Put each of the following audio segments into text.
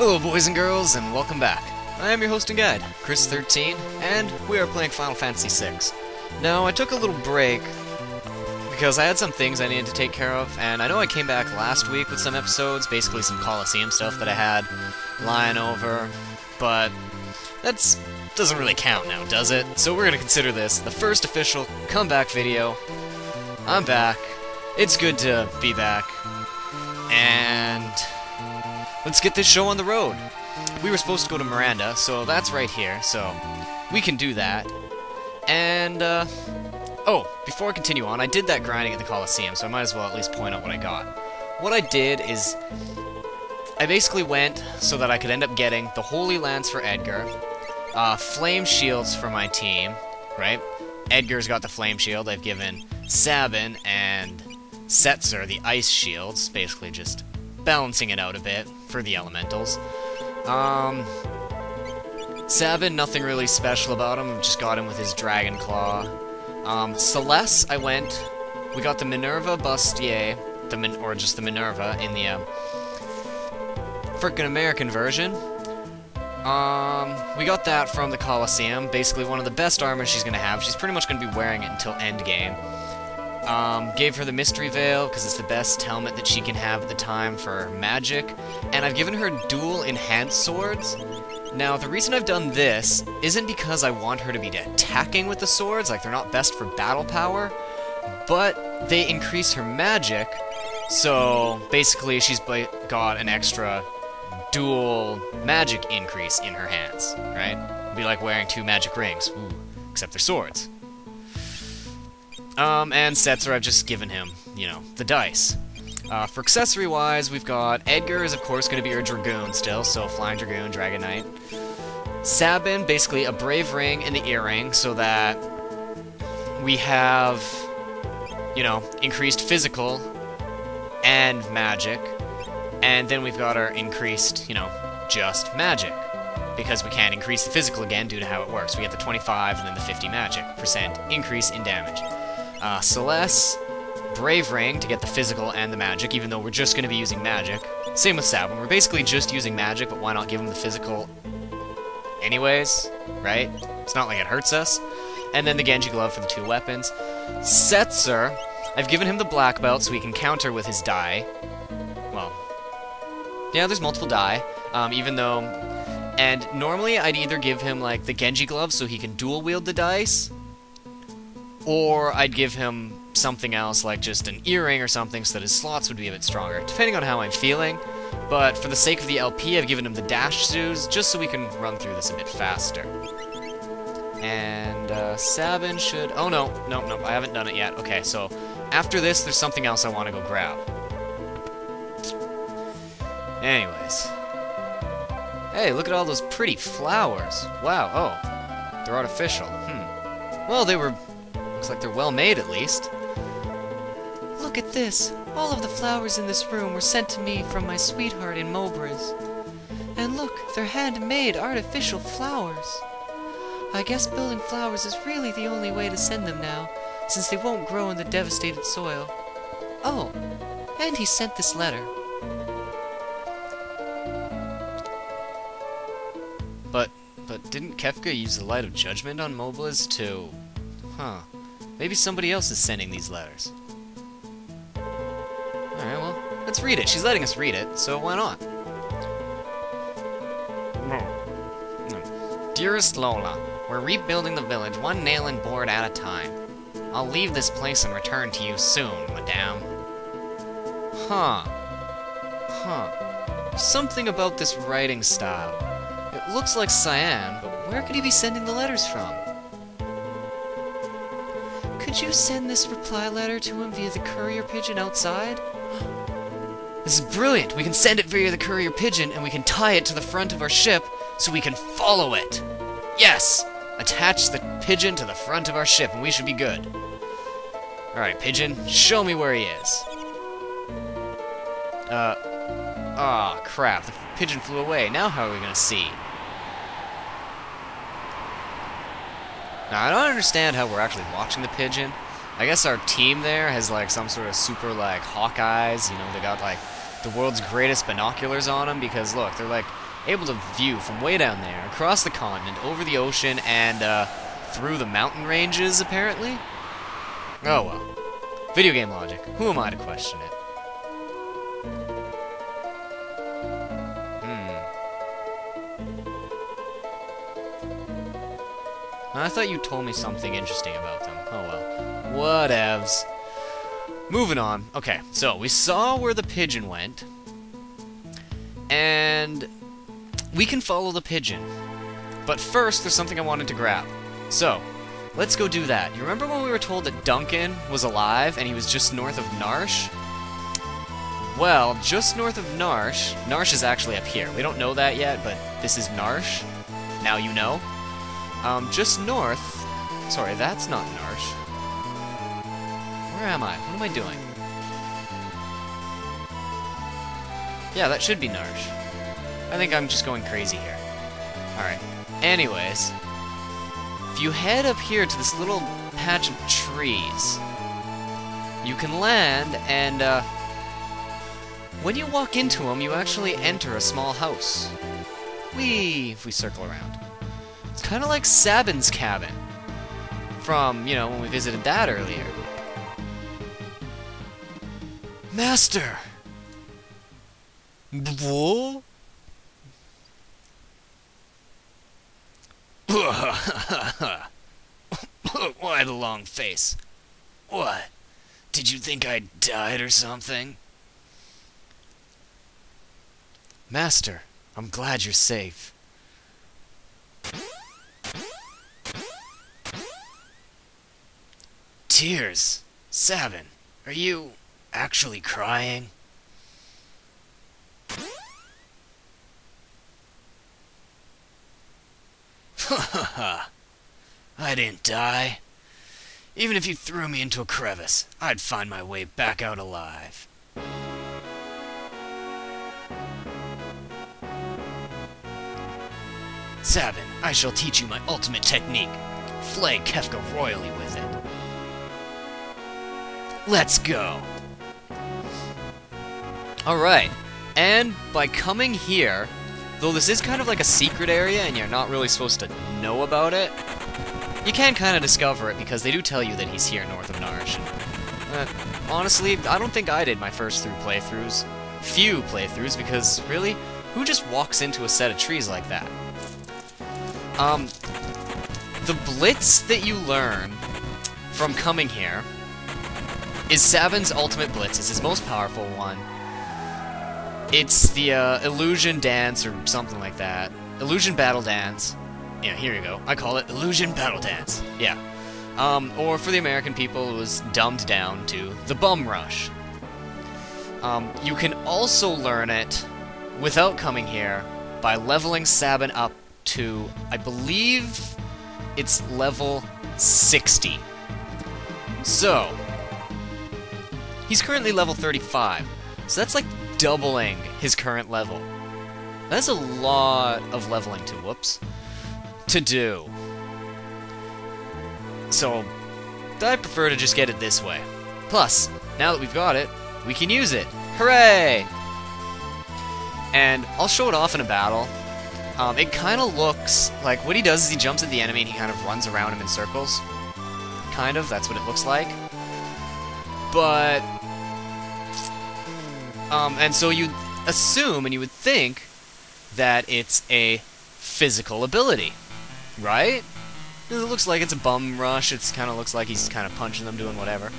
Hello boys and girls, and welcome back. I am your host and guide, Chris Thirtyne, and we are playing Final Fantasy VI. Now, I took a little break because I had some things I needed to take care of, and I know I came back last week with some episodes, basically some Coliseum stuff that I had lying over, but that doesn't really count now, does it? So we're going to consider this the first official comeback video. I'm back. It's good to be back. And let's get this show on the road. We were supposed to go to Miranda, so that's right here, so we can do that. And, oh, before I continue on, I did that grinding at the Coliseum, so I might as well at least point out what I got. What I did is, I basically went so that I could end up getting the Holy Lance for Edgar, Flame Shields for my team, right? Edgar's got the Flame Shield. I've given Sabin and Setzer the Ice Shields, basically just balancing it out a bit for the elementals. Sabin, nothing really special about him. I've just got him with his Dragon Claw. Celeste, we got the Minerva Bustier, or just the Minerva in the frickin' American version. We got that from the Coliseum. Basically one of the best armor she's gonna have. She's pretty much gonna be wearing it until endgame. Gave her the Mystery Veil, because it's the best helmet that she can have at the time for magic. And I've given her dual enhanced swords. Now, the reason I've done this isn't because I want her to be attacking with the swords, like they're not best for battle power, but they increase her magic, so basically she's got an extra dual magic increase in her hands, right? It'd be like wearing two magic rings, ooh, except they're swords. And Setzer, I've just given him, you know, the dice. For accessory-wise, we've got Edgar is, of course, going to be your Dragoon still, so Flying Dragoon, Dragon Knight. Sabin, basically a Brave Ring and the Earring, so that we have, you know, increased physical and magic. And then we've got our increased, you know, just magic, because we can't increase the physical again due to how it works. We get the 25 and then the 50 magic percent increase in damage. Celeste, Brave Ring to get the physical and the magic, even though we're just going to be using magic. Same with Sabin. We're basically just using magic, but why not give him the physical anyways, right? It's not like it hurts us. And then the Genji Glove for the two weapons. Setzer, I've given him the black belt so he can counter with his die. Well, yeah, there's multiple die, even though... And normally I'd either give him, like, the Genji Glove so he can dual-wield the dice, or I'd give him something else, like just an earring or something, so that his slots would be a bit stronger, depending on how I'm feeling. But for the sake of the LP, I've given him the dash shoes, just so we can run through this a bit faster. And, Sabin should... Oh, no, I haven't done it yet. Okay, so after this, there's something else I want to go grab. Anyways. Hey, look at all those pretty flowers. Wow, oh. They're artificial. Well, they were... Looks like they're well made, at least. Look at this. All of the flowers in this room were sent to me from my sweetheart in Mobras. And look, they're handmade artificial flowers. I guess building flowers is really the only way to send them now, since they won't grow in the devastated soil. Oh, and he sent this letter. But didn't Kefka use the Light of Judgment on Moblas to... Huh. Maybe somebody else is sending these letters. Alright, well, let's read it. She's letting us read it, so why not? Dearest Lola, we're rebuilding the village one nail and board at a time. I'll leave this place and return to you soon, madame. Huh. Something about this writing style. It looks like Cyan, but where could he be sending the letters from? Could you send this reply letter to him via the courier pigeon outside? This is brilliant! We can send it via the courier pigeon, and we can tie it to the front of our ship so we can follow it! Yes! Attach the pigeon to the front of our ship, and we should be good. Alright, pigeon, show me where he is. Aw, crap. The pigeon flew away. Now how are we gonna see? Now, I don't understand how we're actually watching the pigeon. I guess our team there has, like, some sort of super, like, hawk eyes. You know, they got, like, the world's greatest binoculars on them because, look, they're, like, able to view from way down there, across the continent, over the ocean, and through the mountain ranges, apparently? Oh well. Video game logic. Who am I to question it? I thought you told me something interesting about them. Oh well. Whatevs. Moving on. Okay, so we saw where the pigeon went. And we can follow the pigeon. But first, there's something I wanted to grab. So, let's go do that. You remember when we were told that Duncan was alive and he was just north of Narsh? Well, just north of Narsh, Narsh is actually up here. We don't know that yet, but this is Narsh. Now you know. Just north... Sorry, that's not Narsh. Where am I? What am I doing? Yeah, that should be Narsh. I think I'm just going crazy here. Alright. Anyways, if you head up here to this little patch of trees, you can land, and, when you walk into them, you actually enter a small house. Whee! If we circle around. It's kind of like Sabin's cabin from, you know, when we visited that earlier. Master! What? Why the long face? What? Did you think I died or something? Master, I'm glad you're safe. Tears. Sabin, are you actually crying? I didn't die. Even if you threw me into a crevice, I'd find my way back out alive. Sabin, I shall teach you my ultimate technique. Flay Kefka royally with it. Let's go! Alright, and by coming here, though this is kind of like a secret area and you're not really supposed to know about it, you can kind of discover it because they do tell you that he's here north of Narsh. Honestly, I don't think I did my first few playthroughs, because really, who just walks into a set of trees like that? The blitz that you learn from coming here is Sabin's ultimate blitz. It's his most powerful one. It's the illusion dance or something like that. Illusion battle dance. Yeah, here you go. I call it illusion battle dance. Yeah. Or for the American people, it was dumbed down to the bum rush. You can also learn it without coming here by leveling Sabin up to, I believe, it's level 60. So, he's currently level 35. So that's like doubling his current level. That's a lot of leveling to do. So, I prefer to just get it this way. Plus, now that we've got it, we can use it. Hooray! And I'll show it off in a battle. It kind of looks like what he does is he jumps at the enemy and he kind of runs around him in circles. Kind of, that's what it looks like. But, and so you'd assume and you would think that it's a physical ability, right? It looks like it's a bum rush, it kind of looks like he's kind of punching them, doing whatever.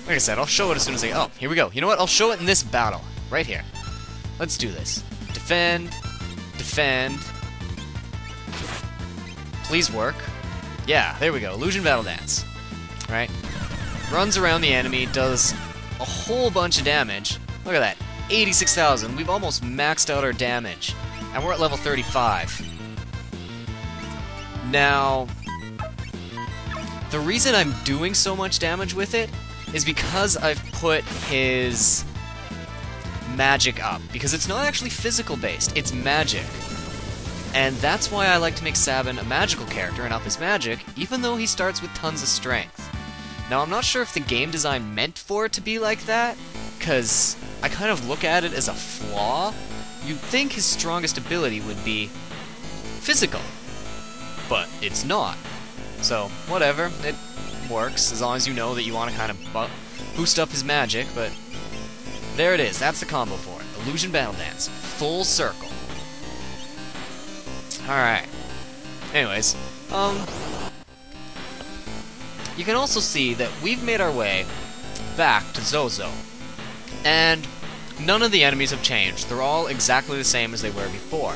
Like I said, I'll show it as soon as oh, here we go. You know what? I'll show it in this battle. Right here. Let's do this. Defend. Defend. Please work. Yeah, there we go. Illusion Battle Dance. Right? Runs around the enemy, does a whole bunch of damage. Look at that. 86,000. We've almost maxed out our damage. And we're at level 35. Now, the reason I'm doing so much damage with it is because I've put his magic up. Because it's not actually physical based, it's magic. And that's why I like to make Sabin a magical character and up his magic, even though he starts with tons of strength. Now, I'm not sure if the game design meant for it to be like that, because I kind of look at it as a flaw, You'd think his strongest ability would be physical, but it's not. So, whatever, it works, as long as you know that you want to kind of boost up his magic, but there it is, that's the combo for it. Illusion Battle Dance. Full circle. Alright. Anyways, you can also see that we've made our way back to Zozo. And none of the enemies have changed. They're all exactly the same as they were before.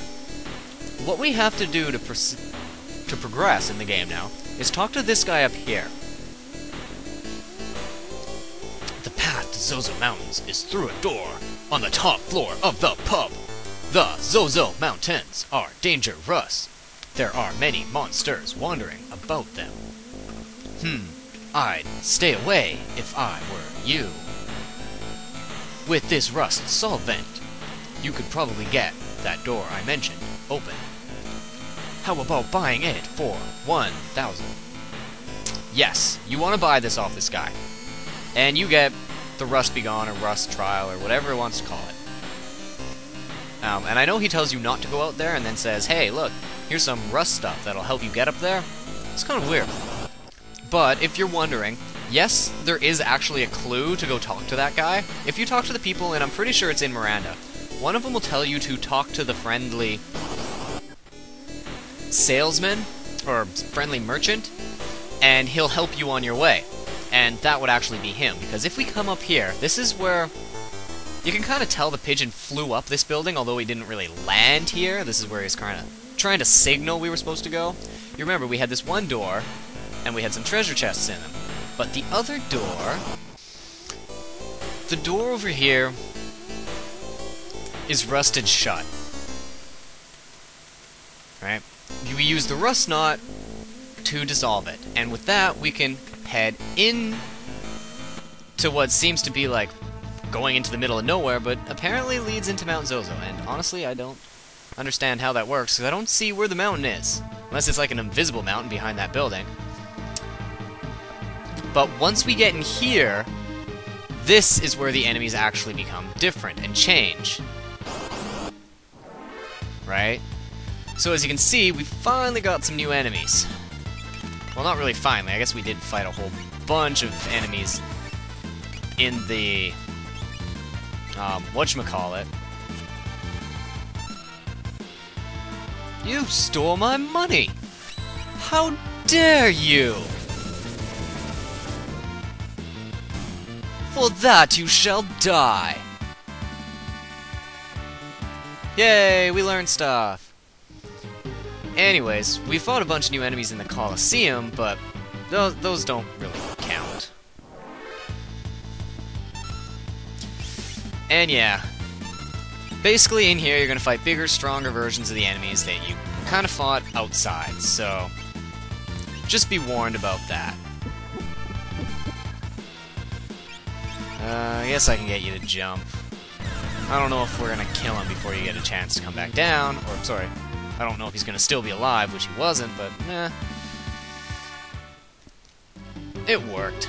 What we have to do to progress in the game now is talk to this guy up here. The path to Zozo Mountains is through a door on the top floor of the pub. The Zozo Mountains are dangerous. There are many monsters wandering about them. I'd stay away if I were you. With this rust solvent, you could probably get that door I mentioned open. How about buying it for 1,000? Yes, you want to buy this off this guy. And you get the Rust Be Gone or Rust Trial or whatever he wants to call it. And I know he tells you not to go out there and then says, hey, look, here's some rust stuff that'll help you get up there. It's kind of weird. But if you're wondering, yes, there is actually a clue to go talk to that guy. If you talk to the people, and I'm pretty sure it's in Miranda, one of them will tell you to talk to the friendly salesman, or friendly merchant, and he'll help you on your way. And that would actually be him, because if we come up here, this is where you can kind of tell the pigeon flew up this building, although he didn't really land here. This is where he's kind of trying to signal we were supposed to go. You remember, we had this one door, and we had some treasure chests in them. But the other door, the door over here, is rusted shut. Right? We use the rust knot to dissolve it, and with that we can head in to what seems to be like going into the middle of nowhere, but apparently leads into Mount Zozo, and honestly I don't understand how that works, because I don't see where the mountain is, unless it's like an invisible mountain behind that building. But once we get in here, this is where the enemies actually become different and change. Right? So as you can see, we finally got some new enemies. Well, not really finally. I guess we did fight a whole bunch of enemies in the whatchamacallit. You stole my money! How dare you! For that you shall die! Yay, we learned stuff! Anyways, we fought a bunch of new enemies in the Colosseum, but those don't really count. And yeah, basically in here you're gonna fight bigger, stronger versions of the enemies that you kind of fought outside, so just be warned about that. I guess I can get you to jump. I don't know if we're gonna kill him before you get a chance to come back down, or, sorry, I don't know if he's gonna still be alive, which he wasn't, but, it worked.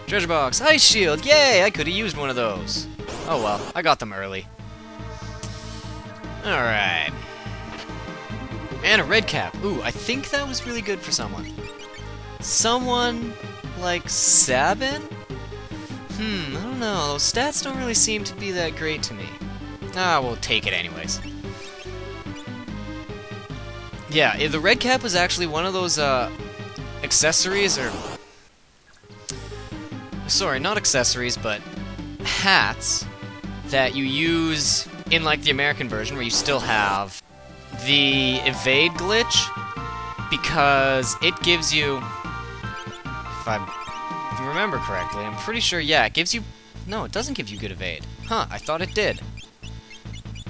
Treasure box, ice shield, yay! I could have used one of those. Oh well, I got them early. Alright. And a red cap. Ooh, I think that was really good for someone. Someone like Sabin? I don't know. Those stats don't really seem to be that great to me. Ah, we'll take it anyways. Yeah, the red cap was actually one of those, accessories, or... Sorry, not accessories, but hats that you use in, like, the American version, where you still have the evade glitch, because it gives you... If I remember correctly, I'm pretty sure, yeah, it gives you... No, it doesn't give you good evade. Huh, I thought it did.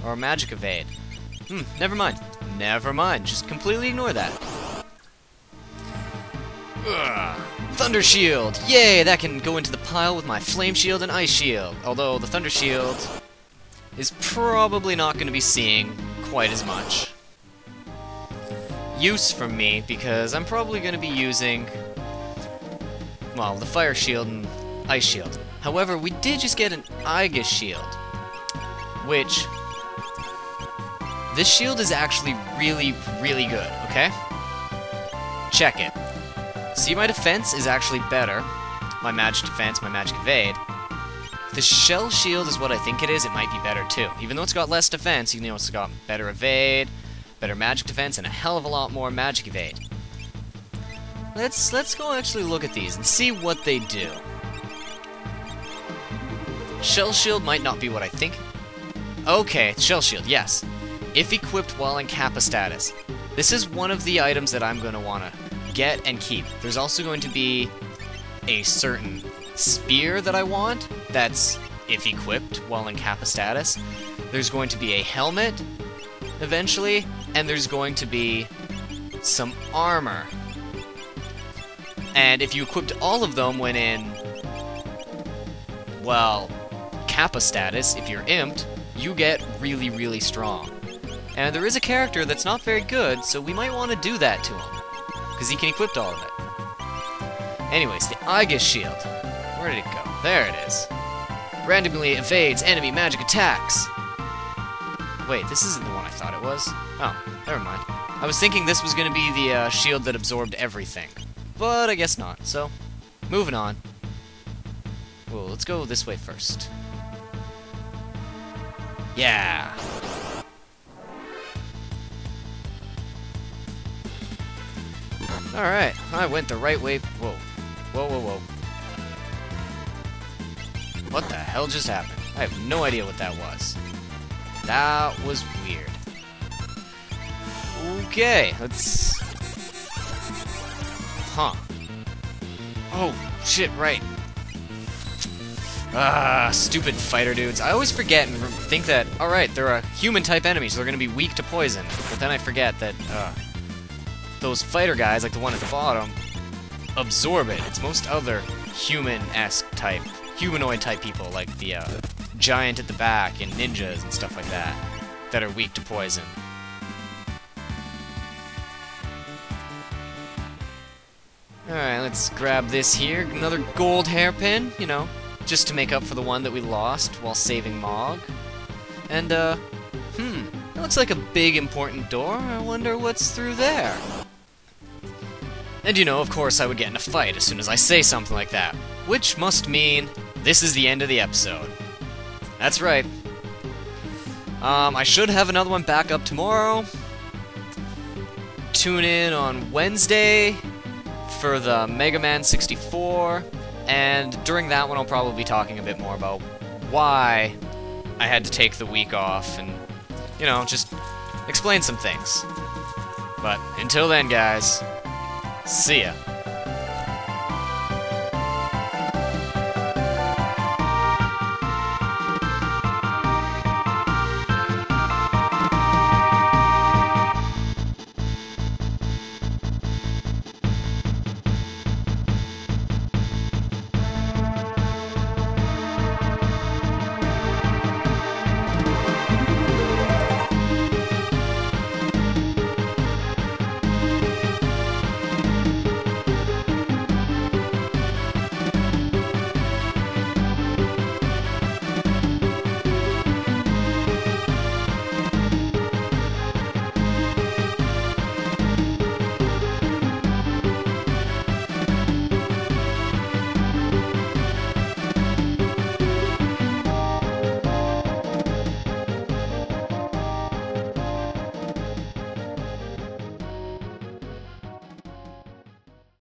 Or magic evade. Never mind. Never mind, just completely ignore that. Ugh. Thunder Shield! Yay, that can go into the pile with my Flame Shield and Ice Shield. Although the Thunder Shield is probably not going to be seeing quite as much use from me, because I'm probably going to be using, well, the Fire Shield and Ice Shield. However, we did just get an Aegis Shield, which... This shield is actually really, really good, okay? Check it. See, my defense is actually better. My magic defense, my magic evade. If the shell shield is what I think it is, it might be better too. Even though it's got less defense, you know it's got better evade, better magic defense, and a hell of a lot more magic evade. Let's go actually look at these and see what they do. Shell shield might not be what I think. Okay, shell shield, yes. If equipped while in Kappa status. This is one of the items that I'm going to want to get and keep. There's also going to be a certain spear that I want that's if equipped while in Kappa status. There's going to be a helmet eventually, and there's going to be some armor. And if you equipped all of them when in, well, Kappa status, if you're imped, you get really, really strong. And there is a character that's not very good, so we might want to do that to him. Because he can equip all of it. Anyways, the Aegis shield. Where did it go? There it is. Randomly evades enemy magic attacks. Wait, this isn't the one I thought it was. Oh, never mind. I was thinking this was going to be the shield that absorbed everything. But I guess not, so moving on. Well, let's go this way first. Yeah! Alright, I went the right way. Whoa. Whoa, whoa, whoa. What the hell just happened? I have no idea what that was. That was weird. Okay, let's... Huh. Oh, shit, right. Ah, stupid fighter dudes. I always forget and think that, alright, they're a human-type enemy, so they're gonna be weak to poison. But then I forget that, those fighter guys, like the one at the bottom, absorb it. It's most other human-esque type, humanoid-type people, like the, giant at the back and ninjas and stuff like that, that are weak to poison. Alright, let's grab this here. Another gold hairpin, you know, just to make up for the one that we lost while saving Mog. And, that looks like a big, important door. I wonder what's through there. And you know, of course I would get in a fight as soon as I say something like that. Which must mean this is the end of the episode. That's right. I should have another one back up tomorrow. Tune in on Wednesday for the Mega Man 64. And during that one I'll probably be talking a bit more about why I had to take the week off and, you know, just explain some things. But until then, guys, see ya.